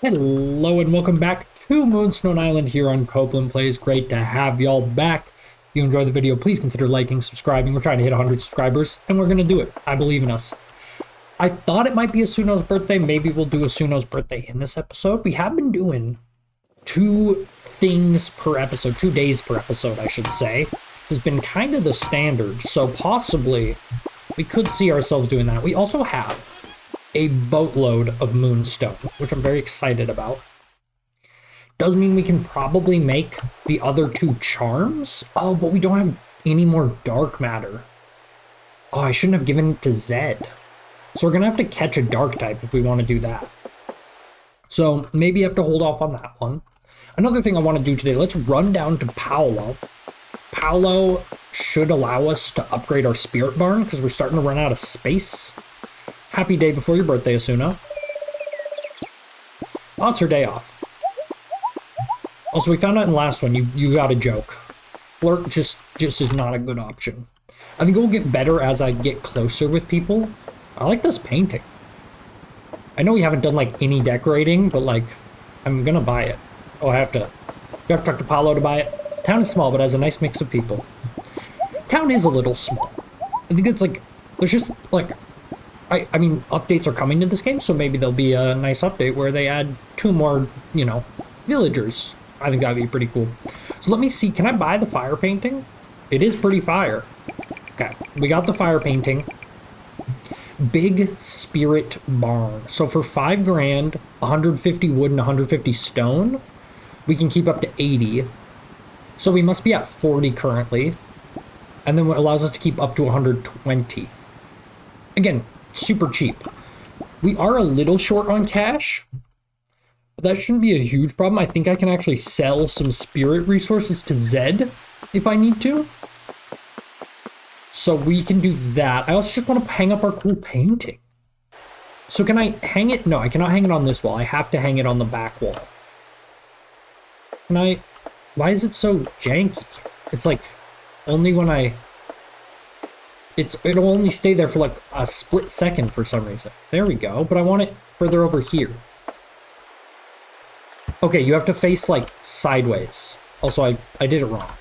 Hello and welcome back to Moonstone Island here on Copeland Plays. Great to have y'all back. If you enjoyed the video, please consider liking, subscribing. We're trying to hit 100 subscribers, and we're going to do it. I believe in us. I thought it might be Asuno's birthday. Maybe we'll do Asuno's birthday in this episode. We have been doing 2 things per episode, 2 days per episode, I should say. This has been kind of the standard, so possibly we could see ourselves doing that. We also have a boatload of Moonstone, which I'm very excited about. Does mean we can probably make the other 2 charms. Oh, but we don't have any more dark matter. Oh, I shouldn't have given it to Zed. So we're gonna have to catch a dark type if we want to do that. So maybe you have to hold off on that one. Another thing I want to do today, let's run down to Paolo. Paolo should allow us to upgrade our spirit barn because we're starting to run out of space. Happy day before your birthday, Asuna. Oh, it's her day off. Also, we found out in the last one, you got a joke. Flirt just is not a good option. I think it will get better as I get closer with people. I like this painting. I know we haven't done, like, any decorating, but, like, I'm gonna buy it. Oh, you have to talk to Paolo to buy it. Town is small, but has a nice mix of people. Town is a little small. I think it's, like, there's just, like... I mean, updates are coming to this game, so maybe there'll be a nice update where they add 2 more, you know, villagers. I think that'd be pretty cool. So let me see, can I buy the fire painting? It is pretty fire. Okay, we got the fire painting. Big spirit barn. So for 5 grand, 150 wood and 150 stone, we can keep up to 80. So we must be at 40 currently. And then what allows us to keep up to 120. Again, super cheap. We are a little short on cash, but that shouldn't be a huge problem. I think I can actually sell some spirit resources to Zed if I need to. So we can do that. I also just want to hang up our cool painting. So can I hang it? No, I cannot hang it on this wall. I have to hang it on the back wall. Can I? Why is it so janky? It's like only when I... It'll only stay there for like a split second for some reason. There we go, but I want it further over here. Okay, you have to face like sideways. Also, I did it wrong.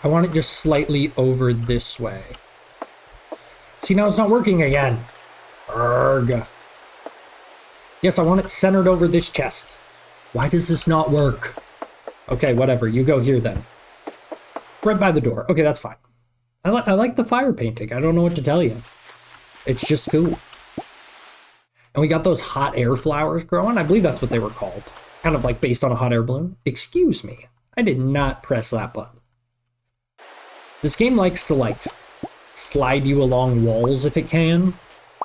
I want it just slightly over this way. See, now it's not working again. Urgh. Yes, I want it centered over this chest. Why does this not work? Okay, whatever. You go here then. Right by the door. Okay, that's fine. I like the fire painting. I don't know what to tell you. It's just cool. And we got those hot air flowers growing. I believe that's what they were called. Kind of like based on a hot air balloon. Excuse me. I did not press that button. This game likes to like slide you along walls if it can.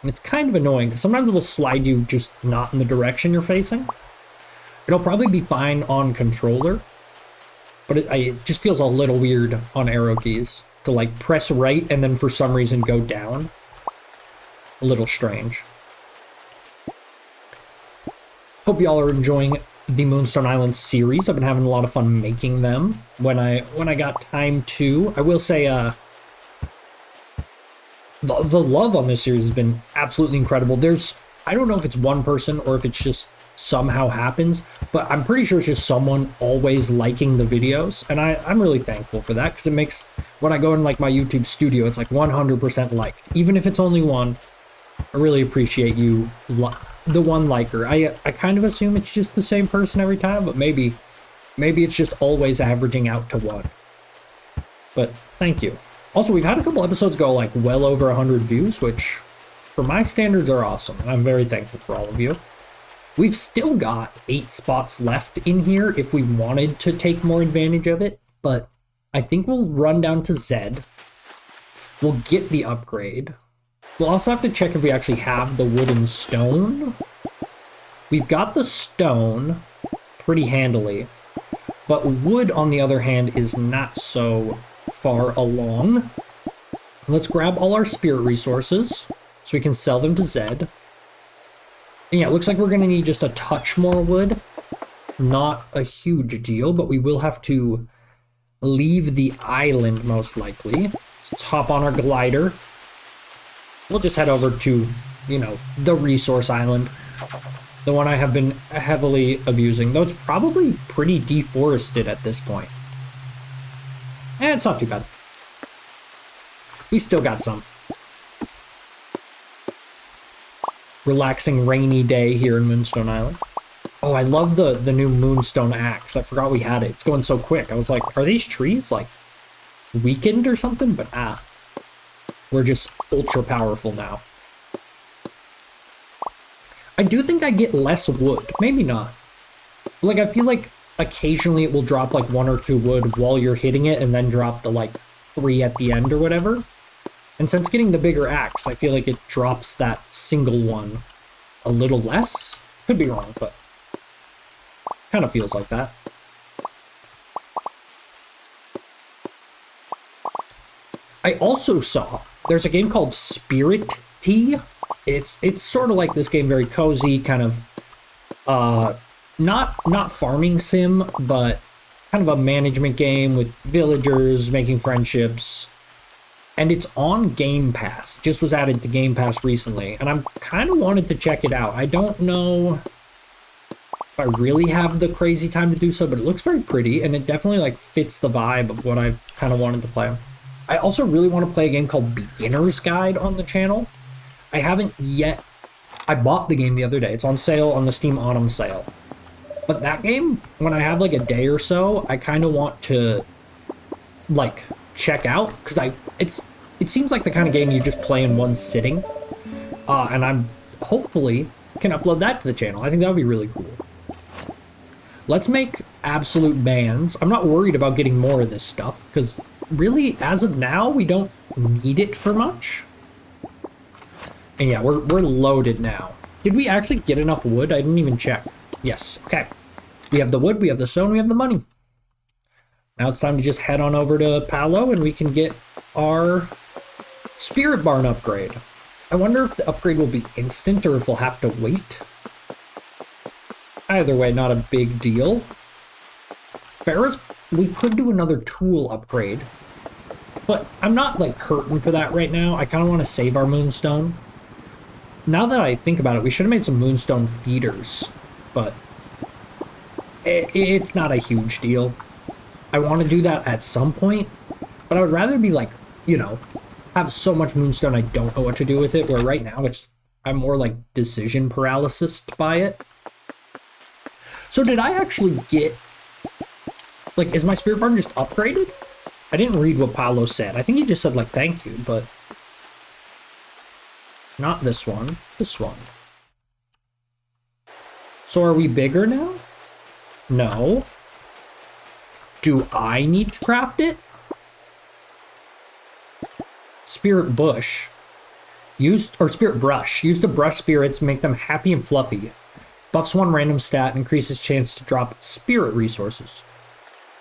And it's kind of annoying because sometimes it will slide you just not in the direction you're facing. It'll probably be fine on controller. But it just feels a little weird on arrow keys. To like press right and then for some reason go down. A little strange. Hope y'all are enjoying the Moonstone Island series. I've been having a lot of fun making them when I got time to. I will say the love on this series has been absolutely incredible. I don't know if it's one person or if it's just somehow happens, but I'm pretty sure it's just someone always liking the videos, and I'm really thankful for that because it makes when I go in like my YouTube studio, it's like 100% liked, even if it's only one. I really appreciate you, the one liker. I kind of assume it's just the same person every time, but maybe it's just always averaging out to 1. But thank you. Also, we've had a couple episodes go like well over 100 views, which for my standards are awesome, and I'm very thankful for all of you. We've still got 8 spots left in here if we wanted to take more advantage of it, but I think we'll run down to Zed. We'll get the upgrade. We'll also have to check if we actually have the wood and stone. We've got the stone pretty handily, but wood, on the other hand, is not so far along. Let's grab all our spirit resources so we can sell them to Zed. And yeah, it looks like we're going to need just a touch more wood. Not a huge deal, but we will have to leave the island most likely. Let's hop on our glider. We'll just head over to, you know, the resource island. The one I have been heavily abusing, though it's probably pretty deforested at this point. It's not too bad. We still got some. Relaxing rainy day here in Moonstone Island. Oh, I love the new Moonstone axe. I forgot we had it. It's going so quick. I was like, are these trees like weakened or something? But we're just ultra powerful now. I do think I get less wood. Maybe not. Like, I feel like occasionally it will drop like 1 or 2 wood while you're hitting it and then drop the like 3 at the end or whatever. And since getting the bigger axe, I feel like it drops that single one a little less. Could be wrong, but kind of feels like that. I also saw there's a game called Spirit Tea. It's sort of like this game, very cozy, kind of not farming sim, but kind of a management game with villagers making friendships. And it's on Game Pass. It just was added to Game Pass recently, and I'm kind of wanted to check it out. I don't know if I really have the crazy time to do so, but it looks very pretty, and it definitely like fits the vibe of what I've kind of wanted to play. I also really want to play a game called Beginner's Guide on the channel. I haven't yet. I bought the game the other day. It's on sale on the Steam Autumn sale. But that game, when I have like a day or so, I kind of want to like check out, because it seems like the kind of game you just play in one sitting. And I'm hopefully can upload that to the channel. I think that would be really cool. Let's make absolute bans. I'm not worried about getting more of this stuff, because really, as of now, we don't need it for much. And yeah, we're loaded now. Did we actually get enough wood? I didn't even check. Yes, okay. We have the wood, we have the stone, we have the money. Now it's time to just head on over to Palo and we can get our spirit barn upgrade. I wonder if the upgrade will be instant or if we'll have to wait. Either way, not a big deal. Farrah's, we could do another tool upgrade, but I'm not like hurting for that right now. I kind of want to save our moonstone. Now that I think about it, we should have made some moonstone feeders, but it's not a huge deal. I want to do that at some point, but I would rather be like, you know, have so much moonstone I don't know what to do with it, where right now I'm more like decision paralysis by it. So did I actually get, like, is my spirit barn just upgraded? I didn't read what Paolo said. I think he just said, like, thank you, but not this one. This one. So are we bigger now? No. Do I need to craft it? Spirit bush. Spirit brush. Use to brush spirits, make them happy and fluffy. Buffs one random stat, increases chance to drop spirit resources.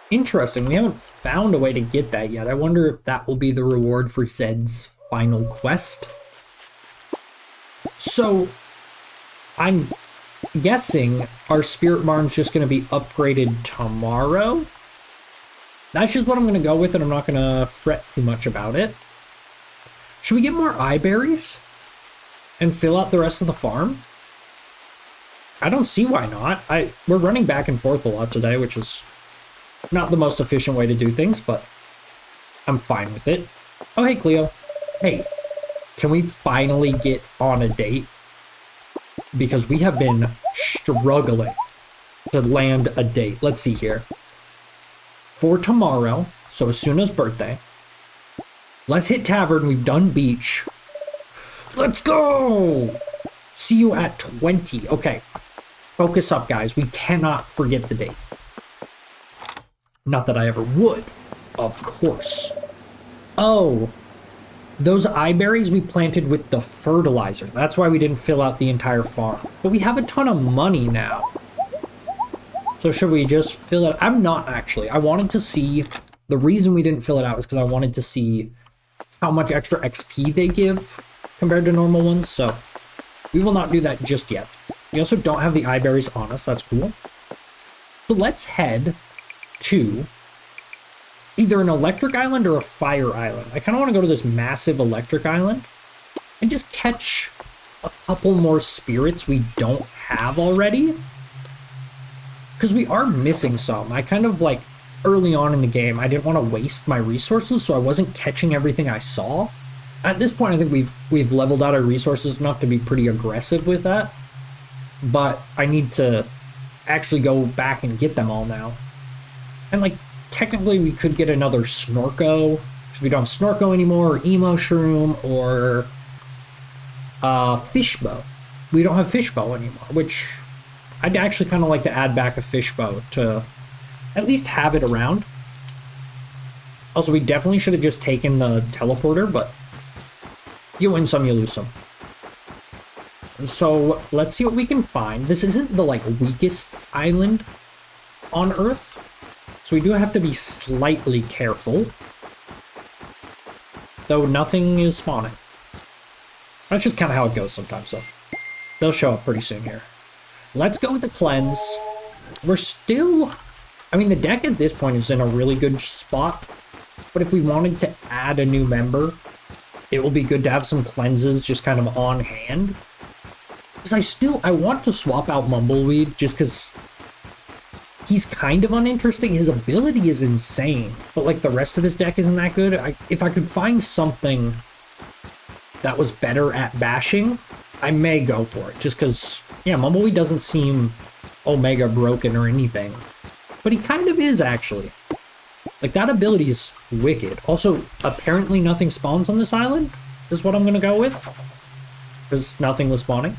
Interesting. We haven't found a way to get that yet. I wonder if that will be the reward for Zed's final quest. So, I'm guessing our spirit barn's just going to be upgraded tomorrow. That's just what I'm going to go with, and I'm not going to fret too much about it. Should we get more eye berries and fill out the rest of the farm? I don't see why not. We're running back and forth a lot today, which is not the most efficient way to do things, but I'm fine with it. Oh, hey, Cleo. Hey, can we finally get on a date? Because we have been struggling to land a date. Let's see here. For tomorrow, so as soon as birthday, let's hit tavern. We've done beach. Let's go! See you at 20. Okay. Focus up, guys. We cannot forget the date. Not that I ever would, of course. Oh, those eye berries we planted with the fertilizer. That's why we didn't fill out the entire farm. But we have a ton of money now. So should we just fill it? I'm not actually. I wanted to see, the reason we didn't fill it out is because I wanted to see how much extra XP they give compared to normal ones. So we will not do that just yet. We also don't have the eye berries on us. That's cool. So let's head to either an electric island or a fire island. I kind of want to go to this massive electric island and just catch a couple more spirits we don't have already. Because we are missing some. I kind of like, early on in the game, I didn't want to waste my resources, so I wasn't catching everything I saw. At this point, I think we've leveled out our resources enough to be pretty aggressive with that. But I need to actually go back and get them all now. And like, technically we could get another Snorko, because we don't have Snorko anymore, or Emo Shroom, or Fishbow. We don't have Fishbow anymore, which I'd actually kind of like to add back a Fishbow to at least have it around. Also, we definitely should have just taken the teleporter, but you win some, you lose some. So let's see what we can find. This isn't the like weakest island on Earth, so we do have to be slightly careful. Though nothing is spawning. That's just kind of how it goes sometimes, though. They'll show up pretty soon here. Let's go with the cleanse. We're still... I mean, the deck at this point is in a really good spot. But if we wanted to add a new member, it will be good to have some cleanses just kind of on hand. Because I want to swap out Mumbleweed just because he's kind of uninteresting. His ability is insane, but like the rest of his deck isn't that good. If I could find something that was better at bashing, I may go for it. Just because, yeah, Mumbleweed doesn't seem Omega broken or anything. But he kind of is, actually. Like, that ability is wicked. Also, apparently nothing spawns on this island, is what I'm going to go with. Because nothing was spawning.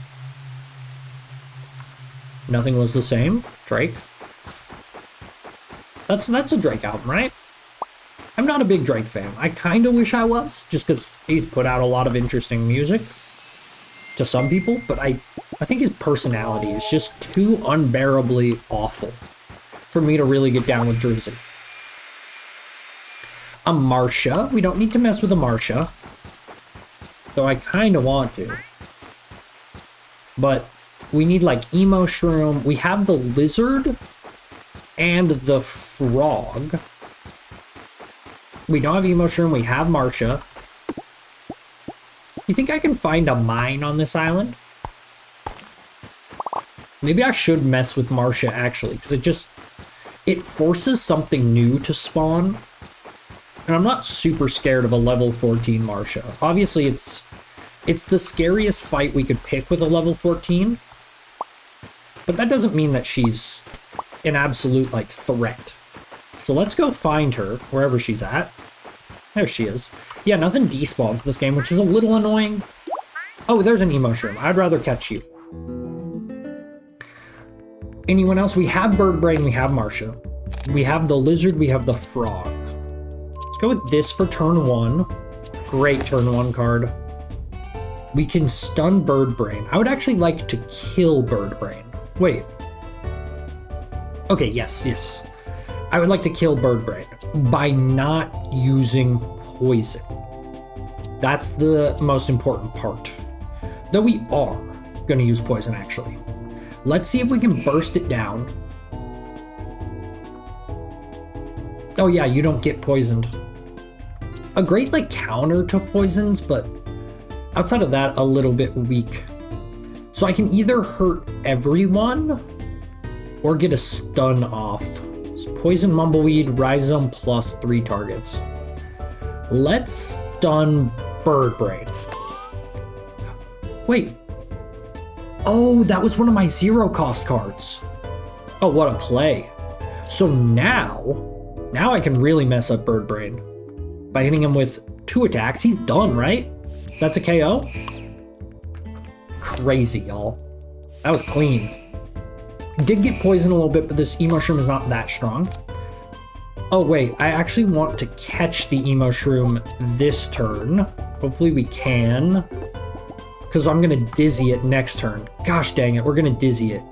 Nothing was the same. Drake. That's a Drake album, right? I'm not a big Drake fan. I kind of wish I was, just because he's put out a lot of interesting music to some people, but I think his personality is just too unbearably awful for me to really get down with Drizzy. A Marcia. We don't need to mess with a Marcia, though I kind of want to. But we need like Emo Shroom. We have the Lizard and the Frog. We don't have Emo Shroom. We have Marcia. You think I can find a mine on this island? Maybe I should mess with Marcia, actually, because it forces something new to spawn. And I'm not super scared of a level 14 Marcia. Obviously, it's the scariest fight we could pick with a level 14. But that doesn't mean that she's an absolute, like, threat. So let's go find her, wherever she's at. There she is. Yeah, nothing despawns this game, which is a little annoying. Oh, there's an Emo Shroom. I'd rather catch you. Anyone else? We have Bird Brain, we have Marcia. We have the Lizard, we have the Frog. Let's go with this for turn 1. Great turn 1 card. We can stun Bird Brain. I would actually like to kill Bird Brain. Wait. Okay, yes. I would like to kill Bird Brain by not using poison. That's the most important part. Though we are going to use poison, actually. Let's see if we can burst it down. Oh yeah, you don't get poisoned. A great like counter to poisons, but outside of that, a little bit weak. So I can either hurt everyone or get a stun off. So poison Mumbleweed, Rhizome plus 3 targets. Let's stun Bird Brain. Wait. Oh, that was one of my 0-cost cards. Oh, what a play. So now I can really mess up Bird Brain. By hitting him with 2 attacks, he's done, right? That's a KO? Crazy, y'all. That was clean. Did get poisoned a little bit, but this Emo Shroom is not that strong. Oh, wait. I actually want to catch the Emo Shroom this turn. Hopefully we can. Because I'm going to Dizzy it next turn. Gosh dang it, we're going to Dizzy it.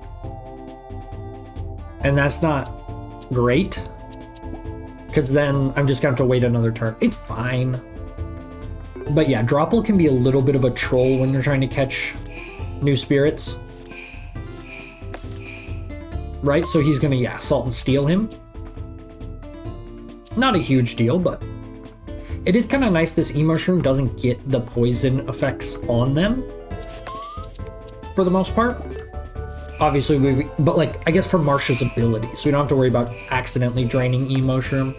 And that's not great. Because then I'm just going to have to wait another turn. It's fine. But yeah, Dropple can be a little bit of a troll when you're trying to catch new spirits. Right, so he's going to, yeah, Salt and Steal him. Not a huge deal, but it is kind of nice this Emo Shroom doesn't get the poison effects on them, for the most part. Obviously, but like, I guess for Marsha's ability, so we don't have to worry about accidentally draining Emoshroom.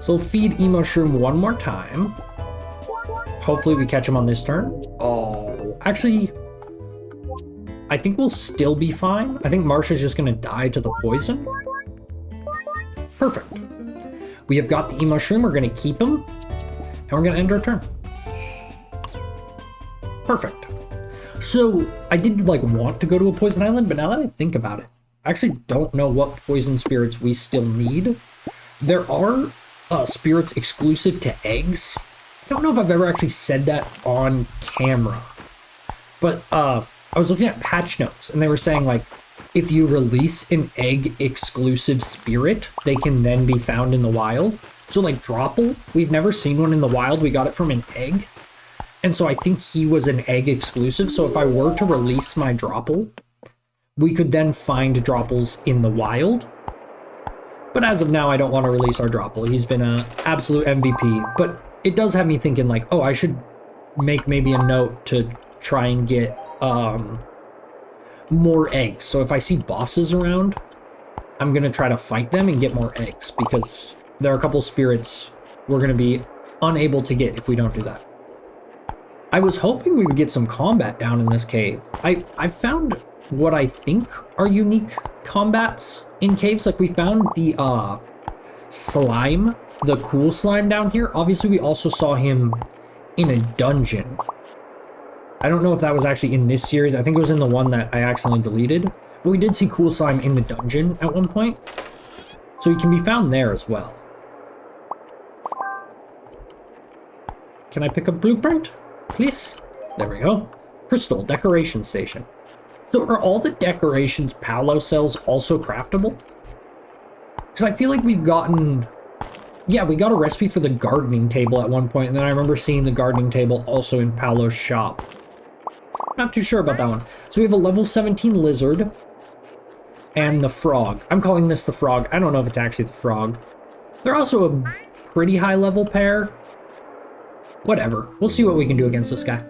So we'll feed Emoshroom one more time. Hopefully we catch him on this turn. Oh, actually, I think we'll still be fine. I think Marsha's just gonna die to the poison. Perfect. We have got the Emoshroom, we're gonna keep him, and we're gonna end our turn. Perfect. So I did like want to go to a poison island, but now that I think about it, I actually don't know what poison spirits we still need. There are spirits exclusive to eggs. I don't know if I've ever actually said that on camera, but I was looking at patch notes and they were saying like, if you release an egg exclusive spirit, they can then be found in the wild. So like Dropple, we've never seen one in the wild. We got it from an egg. And so I think he was an egg exclusive. So if I were to release my Dropple, we could then find Dropples in the wild. But as of now, I don't want to release our Dropple. He's been an absolute MVP. But it does have me thinking like, oh, I should make maybe a note to try and get more eggs. So if I see bosses around, I'm going to try to fight them and get more eggs. Because there are a couple spirits we're going to be unable to get if we don't do that. I was hoping we would get some combat down in this cave. I found what I think are unique combats in caves. Like we found the slime, the cool slime down here. Obviously we also saw him in a dungeon. I don't know if that was actually in this series. I think it was in the one that I accidentally deleted. But we did see cool slime in the dungeon at one point. So he can be found there as well. Can I pick up blueprint? Please? There we go. Crystal decoration station. So are all the decorations Paolo sells also craftable? Because I feel like we've gotten... Yeah, we got a recipe for the gardening table at one point, and then I remember seeing the gardening table also in Paolo's shop. Not too sure about that one. So we have a level 17 lizard and the frog. I'm calling this the frog. I don't know if it's actually the frog. They're also a pretty high level pair. Whatever. We'll see what we can do against this guy.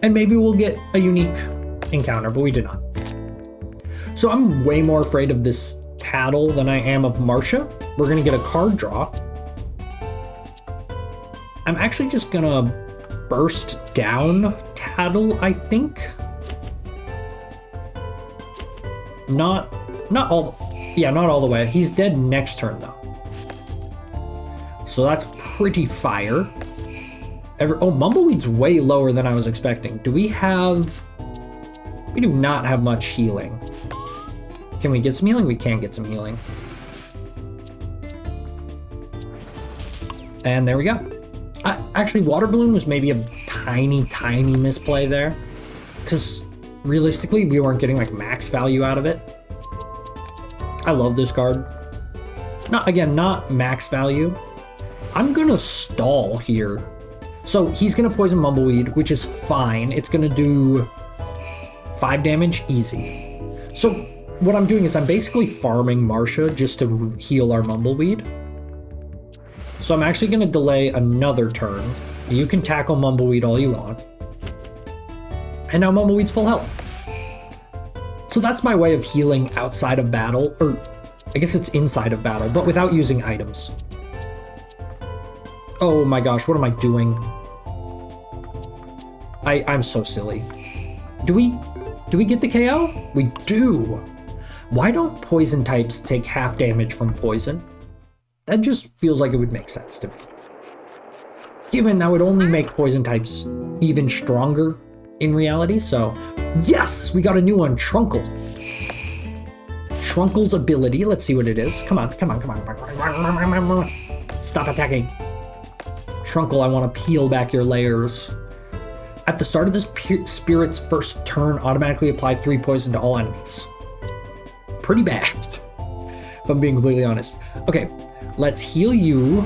And maybe we'll get a unique encounter, but we did not. So I'm way more afraid of this Tattle than I am of Marsha. We're going to get a card draw. I'm actually just going to burst down Tattle, I think. Not all the way. He's dead next turn, though. So that's pretty fire. Oh, Mumbleweed's way lower than I was expecting. Do we have... We do not have much healing. Can we get some healing? We can get some healing. And there we go. Actually, Water Balloon was maybe a tiny misplay there. Because realistically, we weren't getting like max value out of it. I love this card. Not max value. I'm gonna stall here. So he's going to poison Mumbleweed, which is fine. It's going to do 5 damage easy. So what I'm doing is I'm basically farming Marsha just to heal our Mumbleweed. So I'm actually going to delay another turn. You can tackle Mumbleweed all you want. And now Mumbleweed's full health. So that's my way of healing outside of battle, or I guess it's inside of battle, but without using items. Oh my gosh, what am I doing? I'm so silly. Do we get the KO? We do. Why don't poison types take half damage from poison? That just feels like it would make sense to me. Given that would only make poison types even stronger in reality, so... Yes! We got a new one, Trunkle. Trunkle's ability, let's see what it is. Come on. Stop attacking. Trunkle, I want to peel back your layers. At the start of this spirit's first turn, automatically apply 3 poison to all enemies. Pretty bad, if I'm being completely honest. Okay, let's heal you.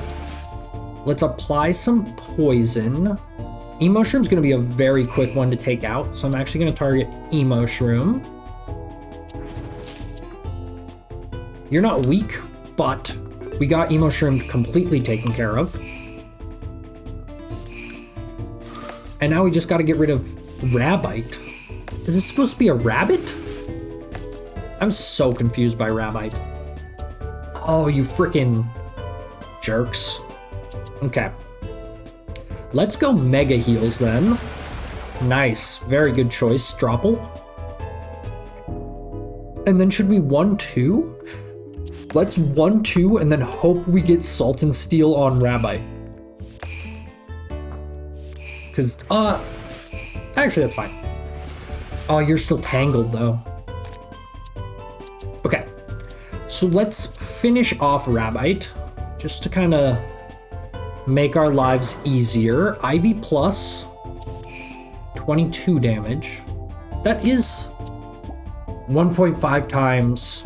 Let's apply some poison. Emoshroom's going to be a very quick one to take out, so I'm actually going to target Emoshroom. You're not weak, but we got Emoshroom completely taken care of. And now we just got to get rid of Rabbite. Is this supposed to be a rabbit? I'm so confused by Rabite. Oh, you freaking jerks. Okay. Let's go Mega Heals then. Nice. Very good choice, Stropple. And then should we 1-2? Let's 1-2 and then hope we get Salt and Steel on Rabite. Because, actually that's fine. Oh, you're still tangled though. Okay. So let's finish off Rabite, just to kind of make our lives easier. Ivy plus 22 damage. That is 1.5 times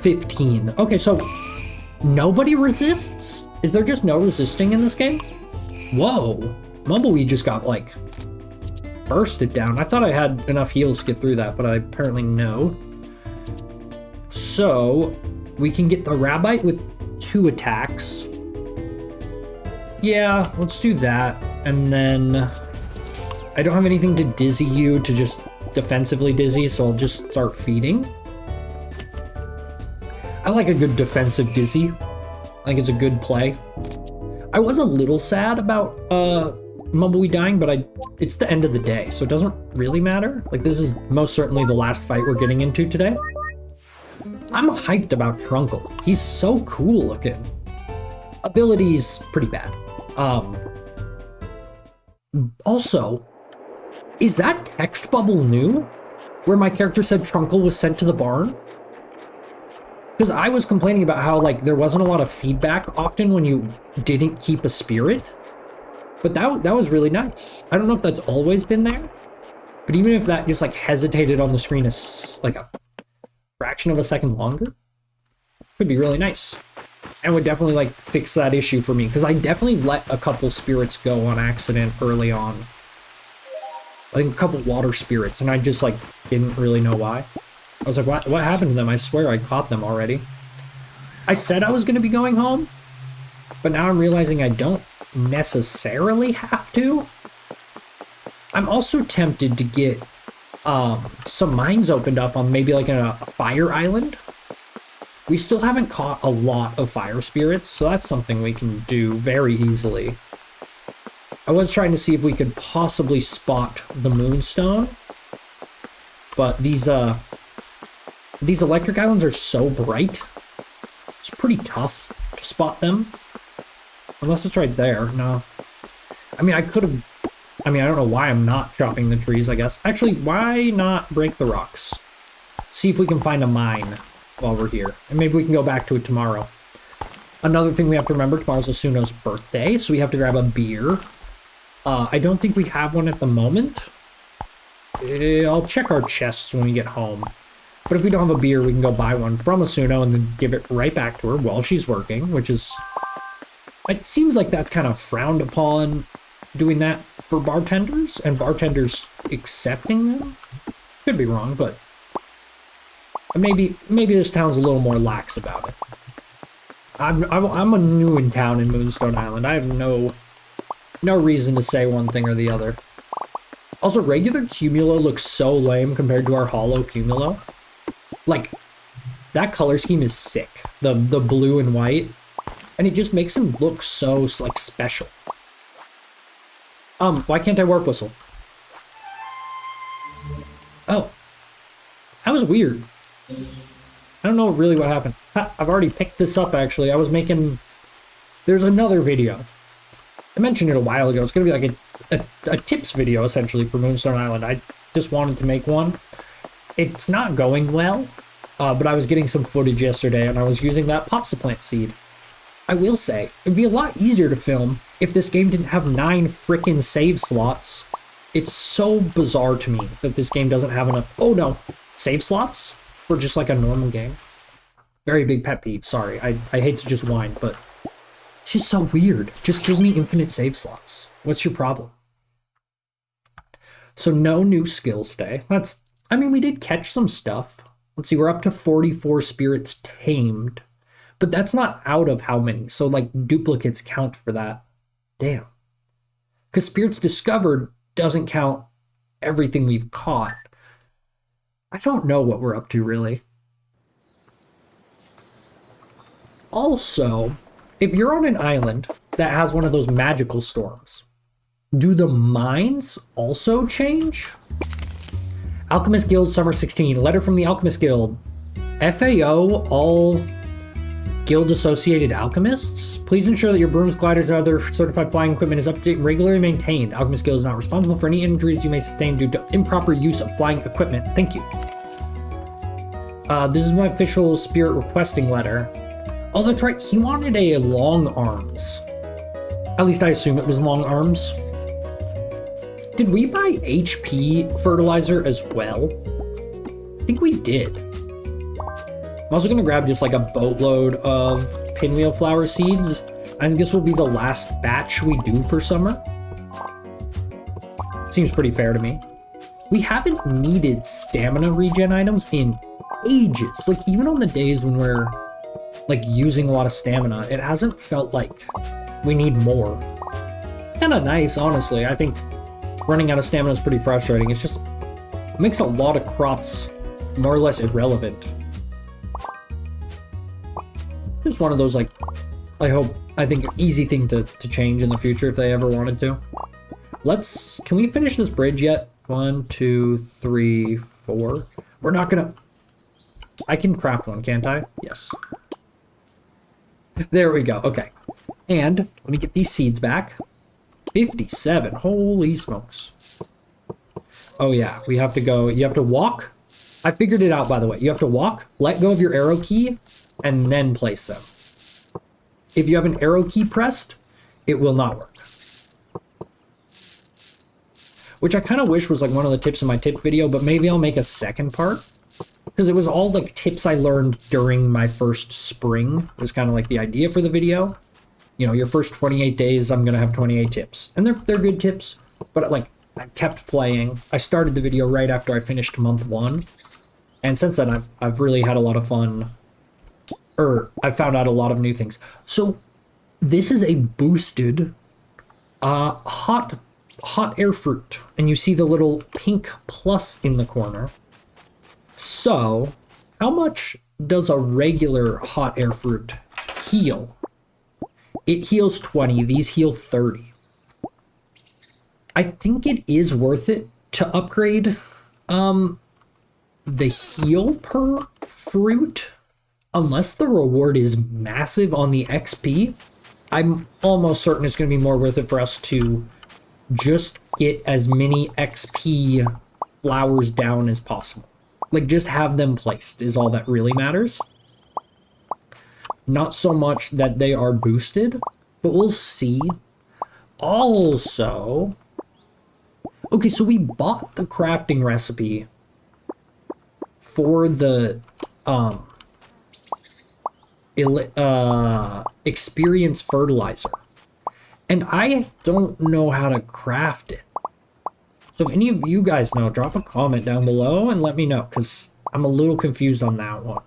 15. Okay, so nobody resists? Is there just no resisting in this game? Whoa, Mumblebee just got like bursted down. I thought I had enough heals to get through that, but I apparently no. So we can get the Rabite with 2 attacks. Yeah, let's do that. And then I don't have anything to dizzy you to just defensively dizzy, so I'll just start feeding. I like a good defensive dizzy. I think it's a good play. I was a little sad about Mumblebee dying, but it's the end of the day, so it doesn't really matter. Like, this is most certainly the last fight we're getting into today. I'm hyped about Trunkle. He's so cool looking. Ability's pretty bad. Also, is that text bubble new? Where my character said Trunkle was sent to the barn? Because I was complaining about how, like, there wasn't a lot of feedback often when you didn't keep a spirit. But that was really nice. I don't know if that's always been there, but even if that just, like, hesitated on the screen like a fraction of a second longer, could be really nice. And would definitely, like, fix that issue for me, because I definitely let a couple spirits go on accident early on. I think a couple water spirits, and I just, like, didn't really know why. I was like, what happened to them? I swear I caught them already. I said I was going to be going home, but now I'm realizing I don't necessarily have to. I'm also tempted to get some mines opened up on maybe like a fire island. We still haven't caught a lot of fire spirits, so that's something we can do very easily. I was trying to see if we could possibly spot the Moonstone, but these electric islands are so bright, it's pretty tough to spot them. Unless it's right there. No. I mean, I could have... I mean, I don't know why I'm not chopping the trees, I guess. Actually, why not break the rocks? See if we can find a mine while we're here. And maybe we can go back to it tomorrow. Another thing we have to remember, tomorrow's Asuno's birthday, so we have to grab a beer. I don't think we have one at the moment. I'll check our chests when we get home. But if we don't have a beer, we can go buy one from Asuno and then give it right back to her while she's working, which is... It seems like that's kind of frowned upon, doing that for bartenders, and bartenders accepting them. Could be wrong, but maybe this town's a little more lax about it. I'm a new in town in Moonstone Island. I have no reason to say one thing or the other. Also, regular Cumulo looks so lame compared to our hollow Cumulo. Like, that color scheme is sick. The blue and white. And it just makes him look so, like, special. Why can't I warp whistle? Oh. That was weird. I don't know really what happened. I've already picked this up, actually. I was making... There's another video. I mentioned it a while ago. It's going to be like a tips video, essentially, for Moonstone Island. I just wanted to make one. It's not going well, but I was getting some footage yesterday, and I was using that popsiplant seed. I will say, it'd be a lot easier to film if this game didn't have 9 frickin' save slots. It's so bizarre to me that this game doesn't have enough... Oh, no. Save slots? For just like a normal game? Very big pet peeve, sorry. I hate to just whine, but... It's just so weird. Just give me infinite save slots. What's your problem? So no new skills today. That's... I mean, we did catch some stuff. Let's see, we're up to 44 spirits tamed. But that's not out of how many. So, like, duplicates count for that. Damn. Because spirits discovered doesn't count everything we've caught. I don't know what we're up to, really. Also, if you're on an island that has one of those magical storms, do the mines also change? Alchemist Guild Summer 16. Letter from the Alchemist Guild. FAO, all guild-associated alchemists. Please ensure that your brooms, gliders, and other certified flying equipment is updated and regularly maintained. Alchemist Guild is not responsible for any injuries you may sustain due to improper use of flying equipment. Thank you. This is my official spirit requesting letter. Oh, that's right. He wanted a long arms. At least I assume it was long arms. Did we buy HP fertilizer as well? I think we did. I'm also going to grab just like a boatload of pinwheel flower seeds. I think this will be the last batch we do for summer. Seems pretty fair to me. We haven't needed stamina regen items in ages. Like even on the days when we're like using a lot of stamina, it hasn't felt like we need more. Kind of nice, honestly. I think running out of stamina is pretty frustrating. It's just it makes a lot of crops more or less irrelevant. Just one of those, like, I think easy thing to change in the future if they ever wanted to. Can we finish this bridge yet? 1, 2, 3, 4. We're not gonna, I can craft one, can't I? Yes. There we go, okay. And let me get these seeds back. 57, holy smokes. Oh yeah, we have to go, you have to walk. I figured it out, by the way. You have to walk, let go of your arrow key, and then place them. If you have an arrow key pressed, it will not work. Which I kind of wish was like one of the tips in my tip video, but maybe I'll make a second part. Because it was all like tips I learned during my first spring. It was kind of like the idea for the video. You know, your first 28 days, I'm going to have 28 tips. And they're good tips, but like I kept playing. I started the video right after I finished month 1. And since then, I've really had a lot of fun. I found out a lot of new things. So this is a boosted hot air fruit. And you see the little pink plus in the corner. So how much does a regular hot air fruit heal? It heals 20. These heal 30. I think it is worth it to upgrade the heal per fruit. Unless the reward is massive on the XP, I'm almost certain it's going to be more worth it for us to just get as many XP flowers down as possible. Like, just have them placed is all that really matters. Not so much that they are boosted, but we'll see. Also, okay, so we bought the crafting recipe for the experience fertilizer, and I don't know how to craft it. So if any of you guys know, drop a comment down below and let me know, because I'm a little confused on that one.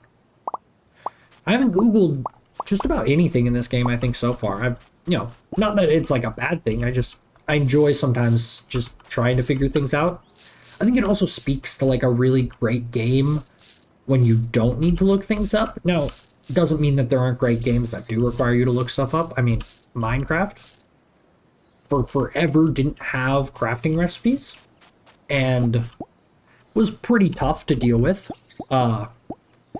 I haven't Googled just about anything in this game, I think, so far. Not that it's like a bad thing, I enjoy sometimes just trying to figure things out. I think it also speaks to like a really great game when you don't need to look things up. Now, it doesn't mean that there aren't great games that do require you to look stuff up. I mean, Minecraft for forever didn't have crafting recipes and was pretty tough to deal with.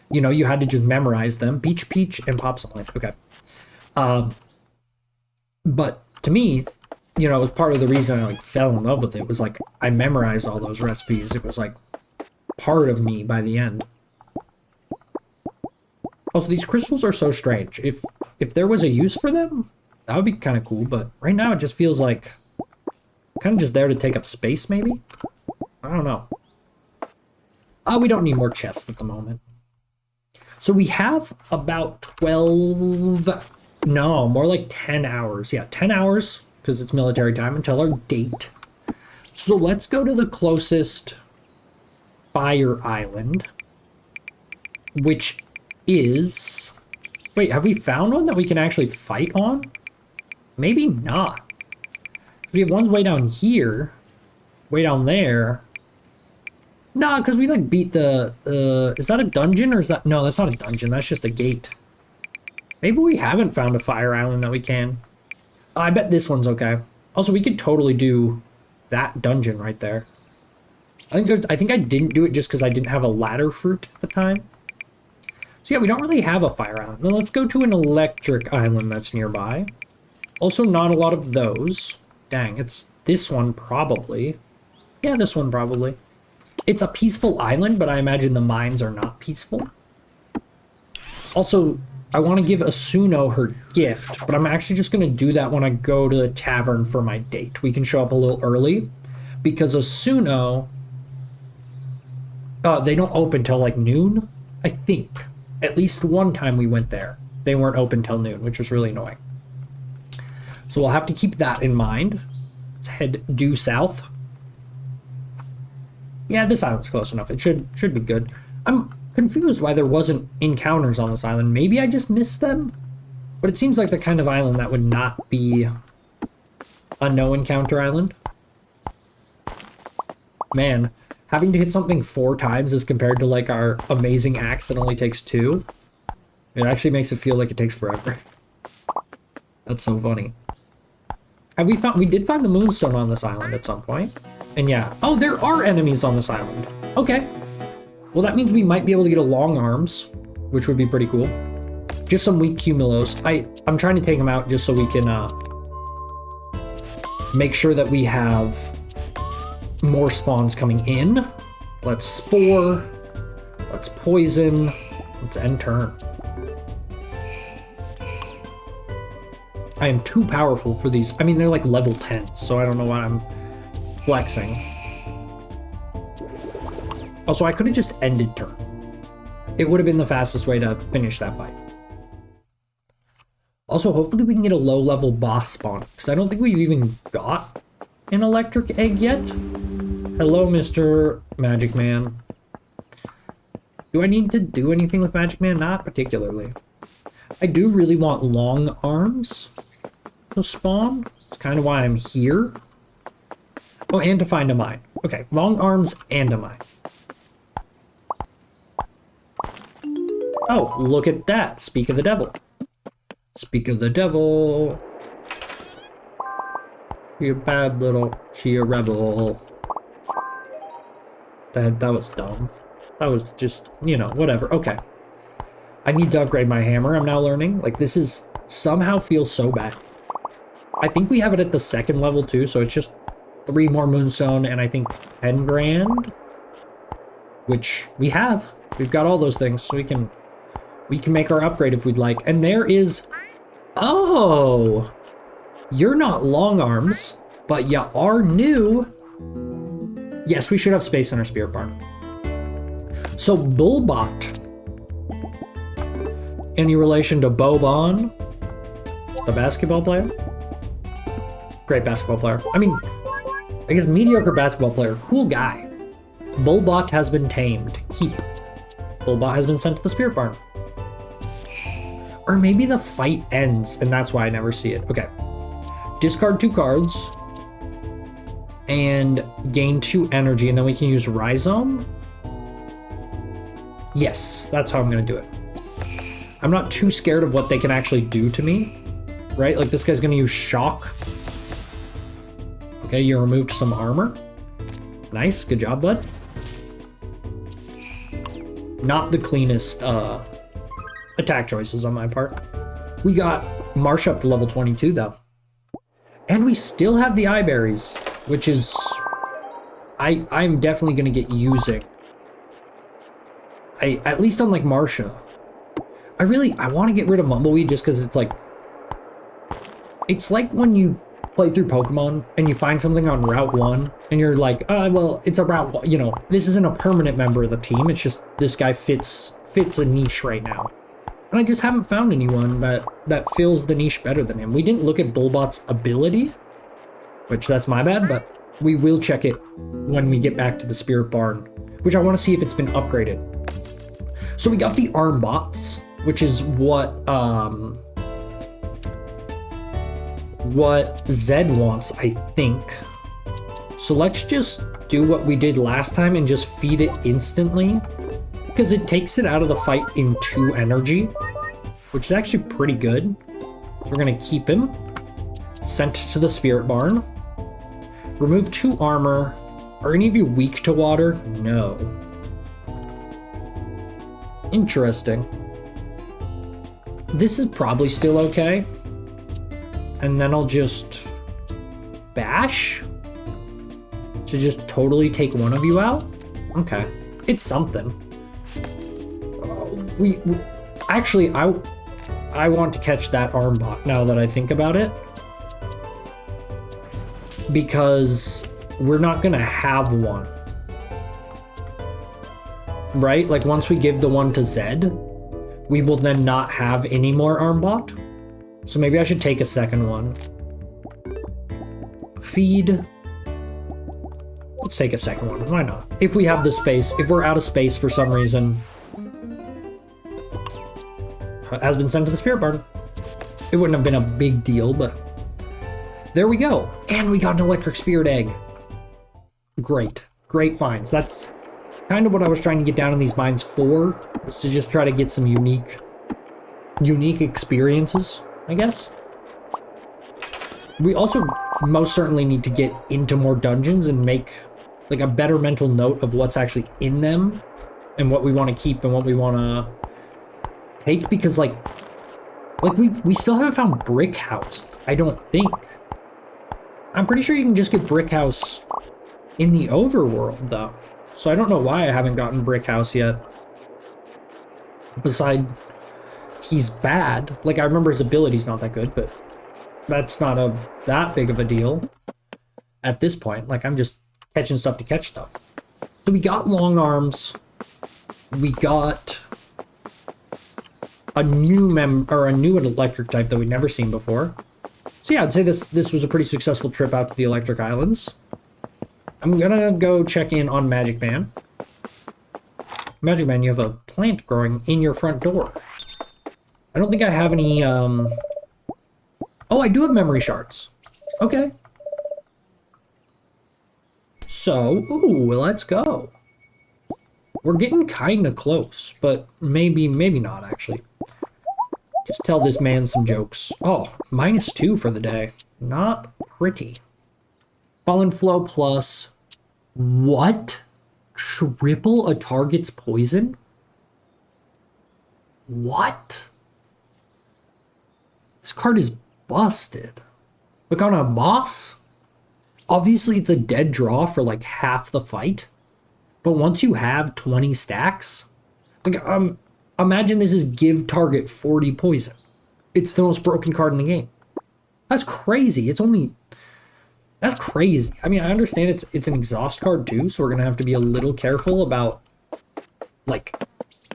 You had to just memorize them. Beach Peach and Pop Sunlight. Okay. But to me, it was part of the reason I like fell in love with it. It was like I memorized all those recipes. It was like part of me by the end. Also, these crystals are so strange. If there was a use for them, that would be kind of cool. But right now, it just feels like kind of just there to take up space, maybe? I don't know. We don't need more chests at the moment. So we have about 12... No, more like 10 hours. Yeah, 10 hours, because it's military time, until our date. So let's go to the closest fire island, which is... Wait, have we found one that we can actually fight on? Maybe not. We have ones way down here, way down there. Nah, because we like beat the, is that a dungeon or is that, no, that's not a dungeon. That's just a gate. Maybe we haven't found a fire island that we can. I bet this one's okay. Also, we could totally do that dungeon right there. I think I didn't do it just because I didn't have a ladder fruit at the time. So yeah, we don't really have a fire island. Now let's go to an electric island that's nearby. Also, not a lot of those. Dang, it's this one probably. Yeah, this one probably. It's a peaceful island, but I imagine the mines are not peaceful. Also, I want to give Asuno her gift, but I'm actually just going to do that when I go to the tavern for my date. We can show up a little early because Asuno, they don't open till like noon, I think. At least one time we went there, they weren't open till noon, which was really annoying. So we'll have to keep that in mind. Let's head due south. Yeah, this island's close enough. It should be good. I'm confused why there wasn't encounters on this island. Maybe I just missed them? But it seems like the kind of island that would not be a no encounter island. Man, having to hit something 4 times as compared to like our amazing axe that only takes 2. It actually makes it feel like it takes forever. That's so funny. We did find the Moonstone on this island at some point. And yeah, oh, there are enemies on this island. Okay. Well, that means we might be able to get a long arms, which would be pretty cool. Just some weak cumulos. I'm trying to take them out just so we can make sure that we have more spawns coming in. Let's spore. Let's poison. Let's end turn. I am too powerful for these. I mean, they're like level 10, so I don't know why I'm flexing. Also, I could have just ended turn. It would have been the fastest way to finish that fight. Also, hopefully we can get a low-level boss spawn, because I don't think we've even got an electric egg yet. Hello, Mr. Magic Man. Do I need to do anything with Magic Man? Not particularly. I do really want long arms to spawn. That's kind of why I'm here. Oh, and to find a mine. Okay, long arms and a mine. Oh, look at that. Speak of the devil. Speak of the devil. She a bad little, she a rebel. That was dumb. That was just, you know, whatever. Okay. I need to upgrade my hammer, I'm now learning. Like, this is somehow feels so bad. I think we have it at the 2nd level too, so it's just 3 more Moonstone and I think 10 grand. Which we have. We've got all those things, so we can make our upgrade if we'd like. And there is... Oh! You're not long arms, but you are new. Yes, we should have space in our spirit barn. So, Bullbot. Any relation to Boban, the basketball player? Great basketball player. I mean, I guess mediocre basketball player. Cool guy. Bullbot has been tamed. Keep. Bullbot has been sent to the spirit barn. Or maybe the fight ends, and that's why I never see it. Okay. Discard 2 cards. And gain 2 energy, and then we can use Rhizome. Yes, that's how I'm going to do it. I'm not too scared of what they can actually do to me. Right? Like, this guy's going to use Shock. Okay, you removed some armor. Nice. Good job, bud. Not the cleanest attack choices on my part. We got Marsh up to level 22, though. And we still have the eye berries, which is... I'm definitely going to get using. At least on, like, Marsha. I want to get rid of Mumbleweed just because it's like... It's like when you play through Pokemon and you find something on Route 1 and you're like, well, it's a Route 1, you know, this isn't a permanent member of the team. It's just this guy fits a niche right now. And I just haven't found anyone that fills the niche better than him. We didn't look at Bullbot's ability, which that's my bad, but we will check it when we get back to the Spirit Barn, which I want to see if it's been upgraded. So we got the arm bots, which is what Zed wants, I think. So let's just do what we did last time and just feed it instantly, because it takes it out of the fight in 2 energy, which is actually pretty good. So we're gonna keep him. Sent to the spirit barn. Remove 2 armor. Are any of you weak to water? No. Interesting. This is probably still okay. And then I'll just bash to just totally take one of you out. Okay, it's something. We actually, I want to catch that arm bot now that I think about it, because we're not gonna have one, right? Like once we give the one to Zed, we will then not have any more arm bot. So maybe I should take a second one. Feed. Let's take a second one. Why not? If we have the space, if we're out of space for some reason. Has been sent to the spirit barn. It wouldn't have been a big deal, but there we go. And we got an electric spirit egg. Great. Great finds. That's kind of what I was trying to get down in these mines for, was to just try to get some unique experiences, I guess. We also most certainly need to get into more dungeons and make like a better mental note of what's actually in them and what we want to keep and what we want to take, because like we still haven't found Brick House, I don't think. I'm pretty sure you can just get Brick House in the overworld though, so I don't know why I haven't gotten Brick House yet. Besides, he's bad. Like I remember his ability's not that good, but that's not that big of a deal at this point. Like I'm just catching stuff to catch stuff. So we got long arms. We got a new electric type that we'd never seen before. So yeah, I'd say this was a pretty successful trip out to the Electric Islands. I'm gonna go check in on Magic Man. Magic Man, you have a plant growing in your front door. I don't think I have any, oh, I do have memory shards. Okay. So, ooh, let's go. We're getting kind of close, but maybe not, actually. Just tell this man some jokes. Oh, -2 for the day. Not pretty. Fallen Flow plus... What? Triple a target's poison? What? This card is busted. Look, on a boss, obviously it's a dead draw for like half the fight. But once you have 20 stacks, like imagine this is give target 40 poison. It's the most broken card in the game. That's crazy. That's crazy. I mean, I understand it's an exhaust card too, so we're gonna have to be a little careful about like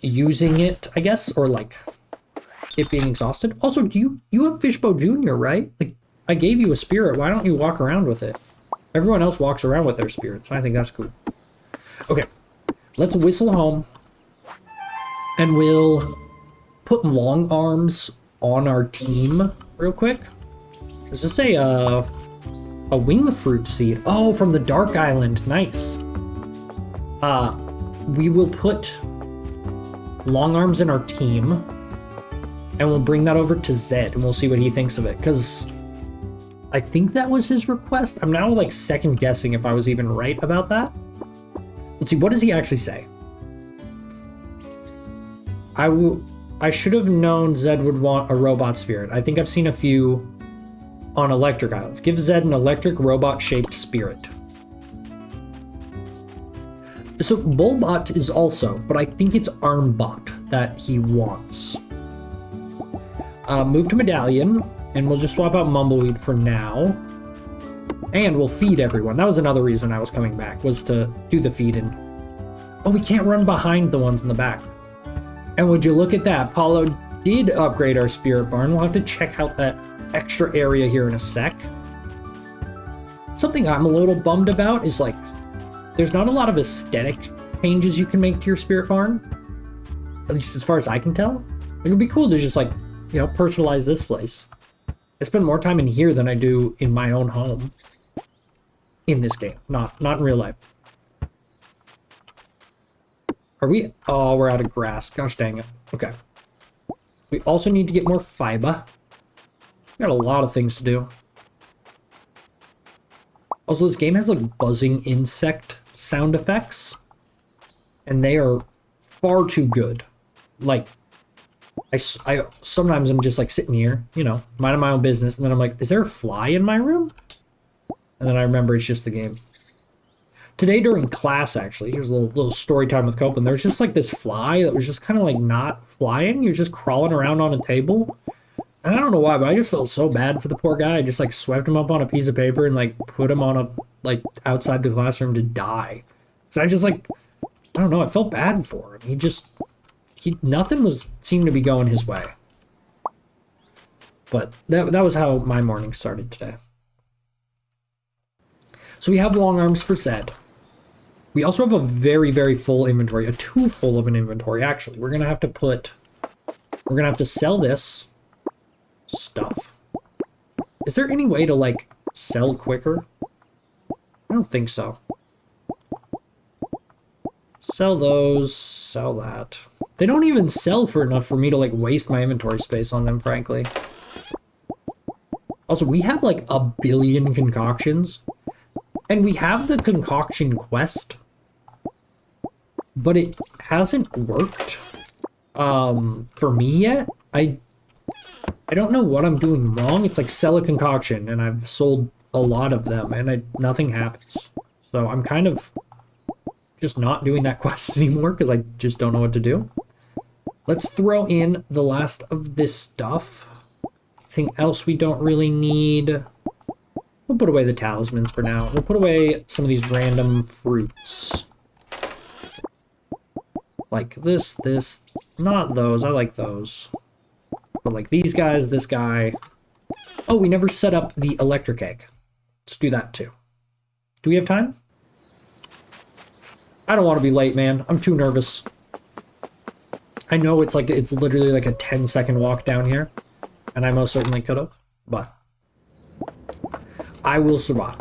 using it, I guess, or like it being exhausted. Also, do you have Fishbow Jr., right? Like, I gave you a spirit. Why don't you walk around with it? Everyone else walks around with their spirits. I think that's cool. Okay, let's whistle home, and we'll put long arms on our team real quick. Does this say a wing fruit seed? Oh, from the Dark Island. Nice. We will put long arms in our team, and we'll bring that over to Zed, and we'll see what he thinks of it, because I think that was his request. I'm now like second guessing if I was even right about that. Let's see, what does he actually say? I should have known Zed would want a robot spirit. I think I've seen a few on Electric Islands. Give Zed an electric robot-shaped spirit. So Bullbot is also, but I think it's Armbot that he wants. Move to Medallion, and we'll just swap out Mumbleweed for now. And we'll feed everyone. That was another reason I was coming back, was to do the feeding. Oh, we can't run behind the ones in the back. And would you look at that? Paulo did upgrade our Spirit Barn. We'll have to check out that extra area here in a sec. Something I'm a little bummed about is like, there's not a lot of aesthetic changes you can make to your Spirit Barn. At least as far as I can tell. It would be cool to just like, you know, personalize this place. I spend more time in here than I do in my own home. In this game, not in real life. Are we? Oh, we're out of grass. Gosh dang it. Okay. We also need to get more fiber. We got a lot of things to do. Also, this game has like buzzing insect sound effects. And they are far too good. Like, I sometimes I'm just like sitting here, you know, minding my own business. And then I'm like, is there a fly in my room? And then I remember it's just the game. Today during class, actually, here's a little story time with Copeland. There's just like this fly that was just kind of like not flying. You're just crawling around on a table. And I don't know why, but I just felt so bad for the poor guy. I just like swept him up on a piece of paper and like put him on a, like outside the classroom to die. So I just like, I don't know, I felt bad for him. Nothing seemed to be going his way. But that was how my morning started today. So we have long arms for Zed. We also have a very, very full inventory, a too full of an inventory, actually. We're gonna have to sell this stuff. Is there any way to, like, sell quicker? I don't think so. Sell those, sell that. They don't even sell for enough for me to, like, waste my inventory space on them, frankly. Also, we have, like, 1 billion concoctions. And we have the concoction quest. But it hasn't worked for me yet. I don't know what I'm doing wrong. It's like sell a concoction, and I've sold a lot of them, and nothing happens. So I'm kind of just not doing that quest anymore because I just don't know what to do. Let's throw in the last of this stuff. Anything else we don't really need? We'll put away the talismans for now. We'll put away some of these random fruits. Like this, not those. I like those. But like these guys, this guy. Oh, we never set up the electric egg. Let's do that too. Do we have time? I don't want to be late, man. I'm too nervous. I know it's literally like a 10-second walk down here. And I most certainly could have, but I will survive.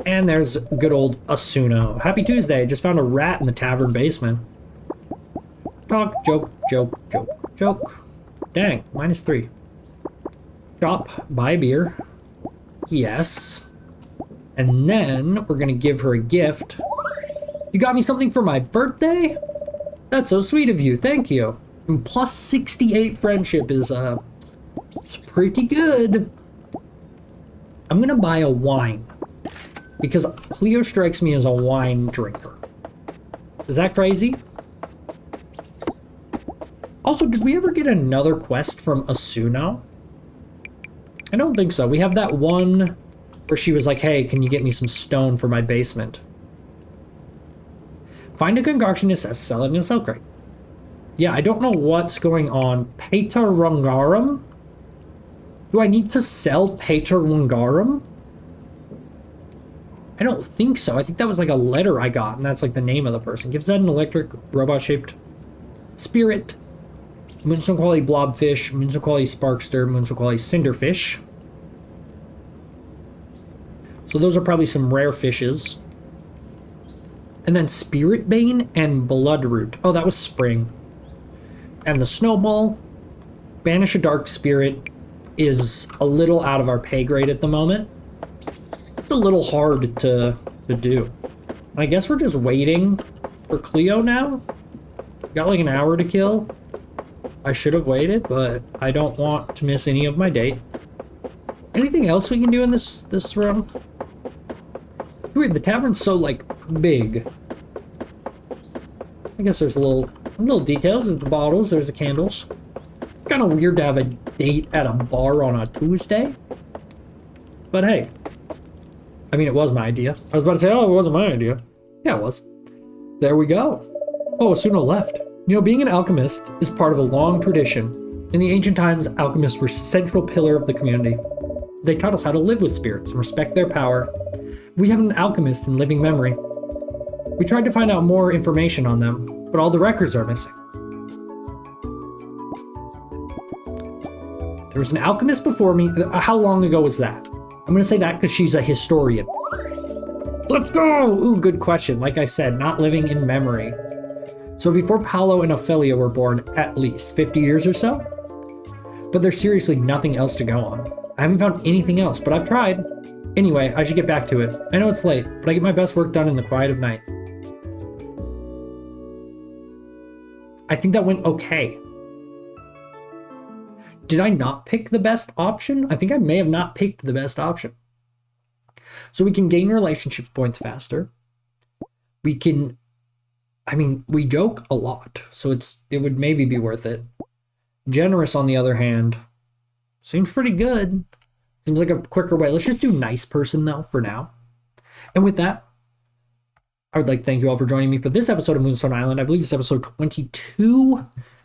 And there's good old Asuno. Happy Tuesday. Just found a rat in the tavern basement. Talk, joke, joke, joke, joke. Dang, -3. Shop, buy beer. Yes. And then we're going to give her a gift. You got me something for my birthday? That's so sweet of you. Thank you. And plus 68 friendship is, it's pretty good. I'm going to buy a wine. Because Cleo strikes me as a wine drinker. Is that crazy? Also, did we ever get another quest from Asuno? I don't think so. We have that one where she was like, hey, can you get me some stone for my basement? Find a concoction that says sell it in a sell crate. Yeah, I don't know what's going on. Paterungarum? Do I need to sell Paterungarum? I don't think so. I think that was like a letter I got, and that's like the name of the person. Gives that an electric robot-shaped spirit. Moonstone quality blobfish, moonstone quality sparkster, moonstone quality cinderfish. So those are probably some rare fishes. And then Spirit Bane and Bloodroot. Oh, that was spring. And the snowball. Banish a dark spirit is a little out of our pay grade at the moment. It's a little hard to do. I guess we're just waiting for Cleo now. Got like an hour to kill. I should have waited, but I don't want to miss any of my date. Anything else we can do in this room? Weird, the tavern's so like big. I guess there's little details. There's the bottles, there's the candles. Kind of weird to have a date at a bar on a Tuesday. But hey. I mean, it was my idea. I was about to say, oh, it wasn't my idea. Yeah, it was. There we go. Oh, Asuno left. You know, being an alchemist is part of a long tradition. In the ancient times, alchemists were a central pillar of the community. They taught us how to live with spirits and respect their power. We have an alchemist in living memory. We tried to find out more information on them, but all the records are missing. There was an alchemist before me. How long ago was that? I'm going to say that because she's a historian. Let's go! Ooh, good question. Like I said, not living in memory. So So before Paolo and Ophelia were born, at least 50 years or so. But there's seriously nothing else to go on. I haven't found anything else, but I've tried. Anyway, I should get back to it. I know it's late, but I get my best work done in the quiet of night. I think that went okay. Did I not pick the best option? I think I may have not picked the best option. So we can gain relationship points faster. We can, we joke a lot, so it would maybe be worth it. Generous, on the other hand, seems pretty good. Seems like a quicker way. Let's just do nice person, though, for now. And with that, I would like to thank you all for joining me for this episode of Moonstone Island. I believe it's episode 22.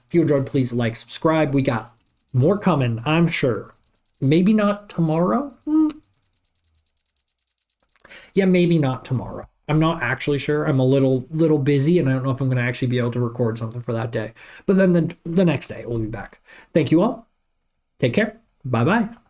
If you enjoyed, please like, subscribe. We got more coming, I'm sure. Maybe not tomorrow? Yeah, maybe not tomorrow. I'm not actually sure. I'm a little busy, and I don't know if I'm going to actually be able to record something for that day. But then the next day, we'll be back. Thank you all. Take care. Bye-bye.